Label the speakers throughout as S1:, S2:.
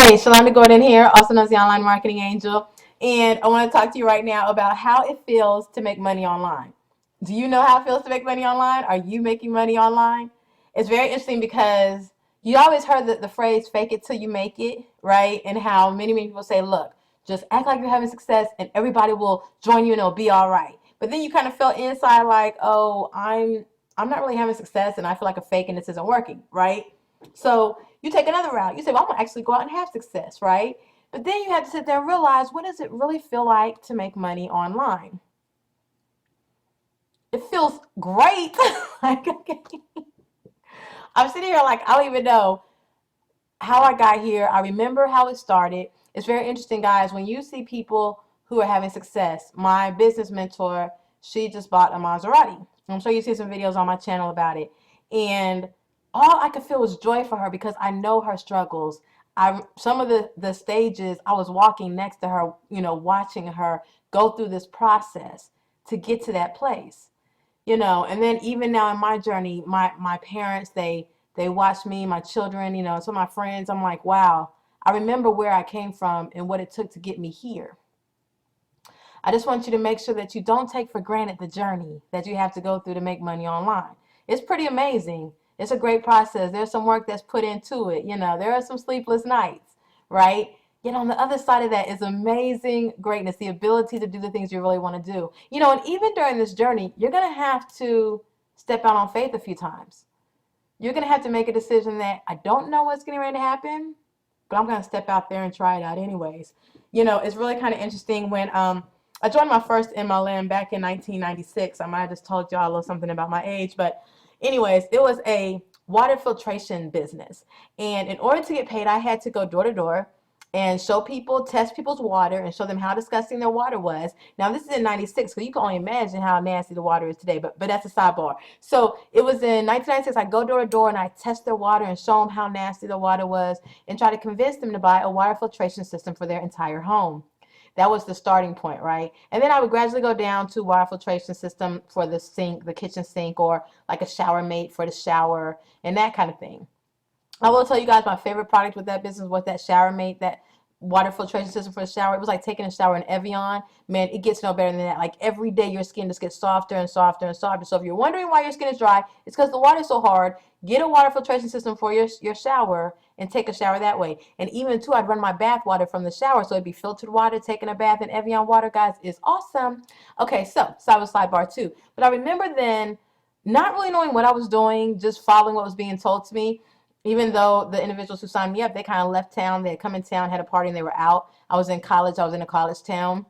S1: Hey, Shalonda Gordon here, also known as the Online Marketing Angel. And I want to talk to you right now about how it feels to make money online. Do you know how it feels to make money online? Are you making money online? It's very interesting because you always heard the phrase fake it till you make it, right? And how many people say, look, just act like you're having success and everybody will join you and it'll be all right. But then you kind of feel inside like, oh, I'm not really having success and I feel like a fake and this isn't working, right? So you take another route. You say, well, I'm going to actually go out and have success, right? But then you have to sit there and realize, what does it really feel like to make money online? It feels great. Like, okay. I'm sitting here like, I don't even know how I got here. I remember how it started. It's very interesting, guys, when you see people who are having success. My business mentor, she just bought a Maserati. I'm sure you see some videos on my channel about it. And all I could feel was joy for her because I know her struggles. Some of the stages I was walking next to her, watching her go through this process to get to that place. And then even now in my journey, my parents, they watch me, my children, some of my friends. I'm like, wow, I remember where I came from and what it took to get me here. I just want you to make sure that you don't take for granted the journey that you have to go through to make money online. It's pretty amazing. It's a great process. There's some work that's put into it. There are some sleepless nights, right? Yet on the other side of that is amazing greatness, the ability to do the things you really want to do. And even during this journey, you're going to have to step out on faith a few times. You're going to have to make a decision that I don't know what's getting ready to happen, but I'm going to step out there and try it out anyways. It's really kind of interesting when I joined my first MLM back in 1996. I might have just told y'all a little something about my age, but anyways, it was a water filtration business. And in order to get paid, I had to go door to door and show people, test people's water and show them how disgusting their water was. Now, this is in 96, so you can only imagine how nasty the water is today, but that's a sidebar. So it was in 1996, I go door to door and I test their water and show them how nasty the water was and try to convince them to buy a water filtration system for their entire home. That was the starting point, right? And then I would gradually go down to water filtration system for the sink, the kitchen sink, or like a shower mate for the shower and that kind of thing. I will tell you guys my favorite product with that business was that shower mate, that water filtration system for the shower. It was like taking a shower in Evian. Man, it gets no better than that. Like every day your skin just gets softer and softer and softer. So if you're wondering why your skin is dry, it's because the water is so hard. Get a water filtration system for your shower and take a shower that way. And even too, I'd run my bath water from the shower. So it'd be filtered water. Taking a bath in Evian water, guys, is awesome. Okay, so that was sidebar too. But I remember then not really knowing what I was doing, just following what was being told to me. Even though the individuals who signed me up, they kind of left town. They had come in town, had a party, and they were out. I was in college. I was in a college town.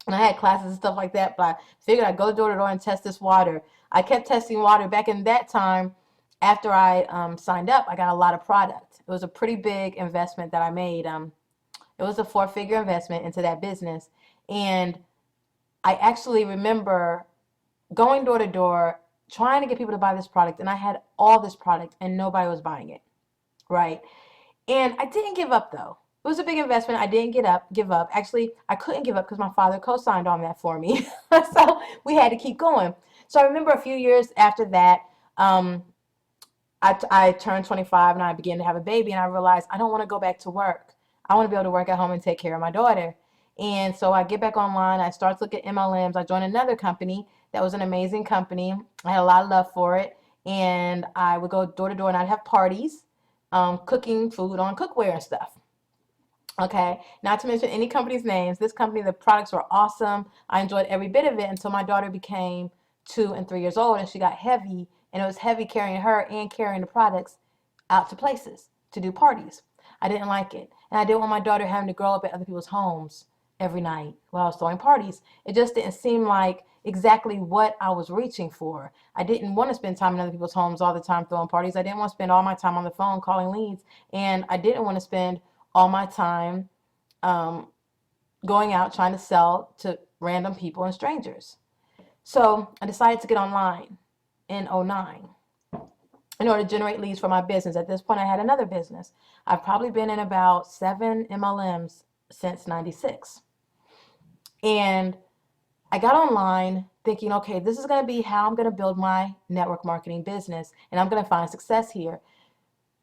S1: And I had classes and stuff like that. But I figured I'd go door to door and test this water. I kept testing water. Back in that time, after I signed up, I got a lot of product. It was a pretty big investment that I made. It was a 4-figure investment into that business. And I actually remember going door to door, trying to get people to buy this product, and I had all this product and nobody was buying it, right? And I didn't give up though. It was a big investment. I didn't give up. Actually, I couldn't give up because my father co-signed on that for me. So we had to keep going. So I remember a few years after that, I turned 25 and I began to have a baby, and I realized I don't want to go back to work. I want to be able to work at home and take care of my daughter. And so I get back online. I start to look at MLMs. I joined another company that was an amazing company. I had a lot of love for it. And I would go door to door and I'd have parties, cooking food on cookware and stuff. Okay, not to mention any company's names. This company, the products were awesome. I enjoyed every bit of it until my daughter became 2 and 3 years old and she got heavy. And it was heavy carrying her and carrying the products out to places to do parties. I didn't like it. And I didn't want my daughter having to grow up at other people's homes every night while I was throwing parties. It just didn't seem like exactly what I was reaching for. I didn't want to spend time in other people's homes all the time throwing parties. I didn't want to spend all my time on the phone calling leads. And I didn't want to spend all my time going out trying to sell to random people and strangers. So I decided to get online in '09 in order to generate leads for my business. At this point, I had another business. I've probably been in about 7 MLMs since '96. And I got online thinking, okay, this is going to be how I'm going to build my network marketing business, and I'm going to find success here.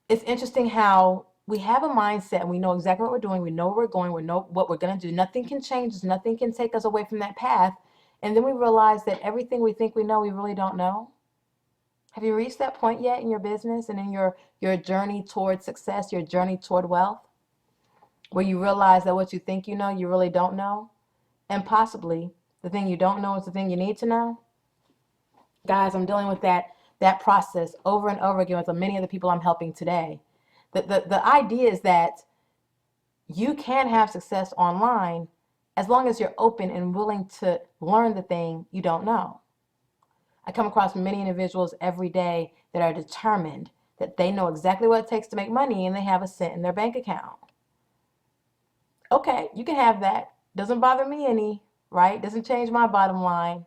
S1: It's interesting how we have a mindset and we know exactly what we're doing. We know where we're going. We know what we're going to do. Nothing can change us. Nothing can take us away from that path. And then we realize that everything we think we know, we really don't know. Have you reached that point yet in your business and in your journey toward success, your journey toward wealth, where you realize that what you think you know, you really don't know? And possibly the thing you don't know is the thing you need to know? Guys, I'm dealing with that process over and over again with many of the people I'm helping today. The idea is that you can have success online as long as you're open and willing to learn the thing you don't know. I come across many individuals every day that are determined, that they know exactly what it takes to make money and they have a cent in their bank account. Okay, you can have that. Doesn't bother me any, right? Doesn't change my bottom line,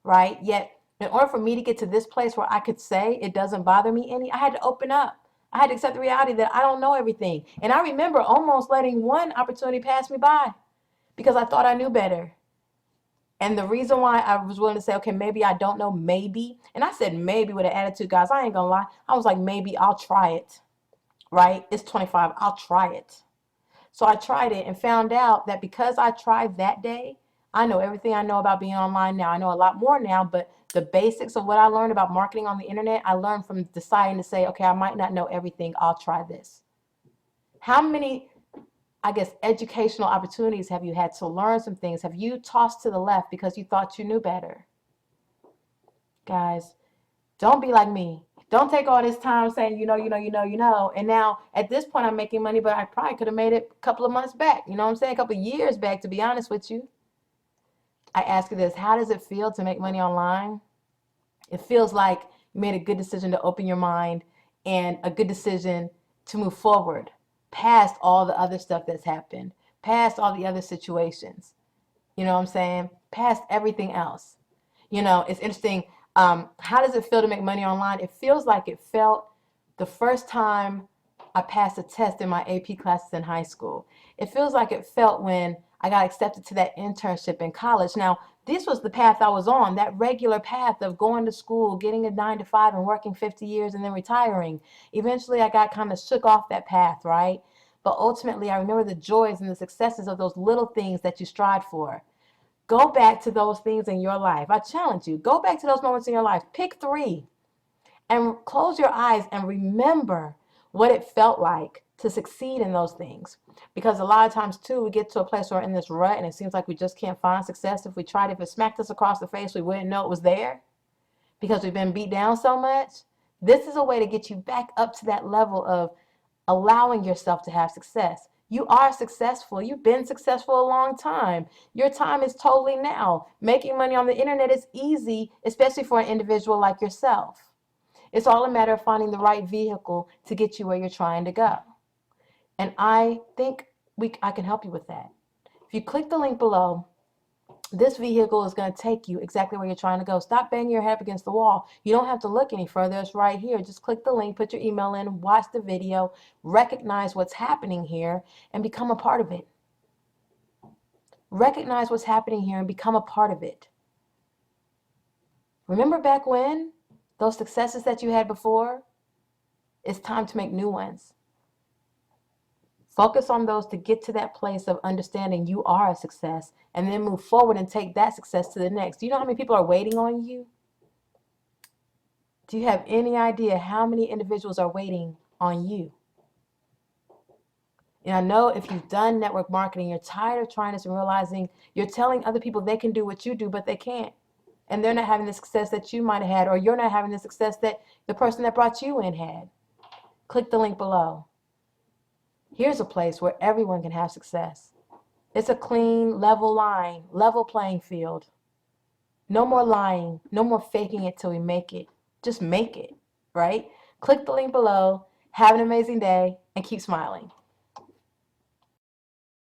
S1: right? Yet, in order for me to get to this place where I could say it doesn't bother me any, I had to open up. I had to accept the reality that I don't know everything. And I remember almost letting one opportunity pass me by because I thought I knew better. And the reason why I was willing to say, okay, maybe I don't know, maybe. And I said maybe with an attitude, guys. I ain't gonna lie. I was like, maybe I'll try it, right? It's 25. I'll try it. So I tried it and found out that because I tried that day, I know everything I know about being online now. I know a lot more now, but the basics of what I learned about marketing on the internet, I learned from deciding to say, okay, I might not know everything. I'll try this. How many, I guess, educational opportunities have you had to learn some things? Have you tossed to the left because you thought you knew better? Guys, don't be like me. Don't take all this time saying, And now at this point, I'm making money, but I probably could have made it a couple of months back. You know what I'm saying? A couple of years back, to be honest with you. I ask you this: how does it feel to make money online? It feels like you made a good decision to open your mind and a good decision to move forward past all the other stuff that's happened, past all the other situations. You know what I'm saying? Past everything else. It's interesting. How does it feel to make money online? It feels like it felt the first time I passed a test in my AP classes in high school. It feels like it felt when I got accepted to that internship in college. Now, this was the path I was on, that regular path of going to school, getting a 9 to 5 and working 50 years and then retiring. Eventually, I got kind of shook off that path, right? But ultimately, I remember the joys and the successes of those little things that you strive for. Go back to those things in your life. I challenge you. Go back to those moments in your life. Pick 3 and close your eyes and remember what it felt like to succeed in those things. Because a lot of times, too, we get to a place where we're in this rut and it seems like we just can't find success. If we tried, if it smacked us across the face, we wouldn't know it was there because we've been beat down so much. This is a way to get you back up to that level of allowing yourself to have success. You are successful. You've been successful a long time. Your time is totally now. Making money on the internet is easy, especially for an individual like yourself. It's all a matter of finding the right vehicle to get you where you're trying to go. And I think I can help you with that. If you click the link below, this vehicle is going to take you exactly where you're trying to go. Stop banging your head up against the wall. You don't have to look any further. It's right here. Just click the link, put your email in, watch the video, recognize what's happening here, and become a part of it. Recognize what's happening here and become a part of it. Remember back when? Those successes that you had before? It's time to make new ones. Focus on those to get to that place of understanding you are a success and then move forward and take that success to the next. Do you know how many people are waiting on you? Do you have any idea how many individuals are waiting on you? And I know if you've done network marketing, you're tired of trying this and realizing you're telling other people they can do what you do, but they can't. And they're not having the success that you might have had, or you're not having the success that the person that brought you in had. Click the link below. Here's a place where everyone can have success. It's a clean, level line, level playing field. No more lying, no more faking it till we make it. Just make it, right? Click the link below, have an amazing day, and keep smiling.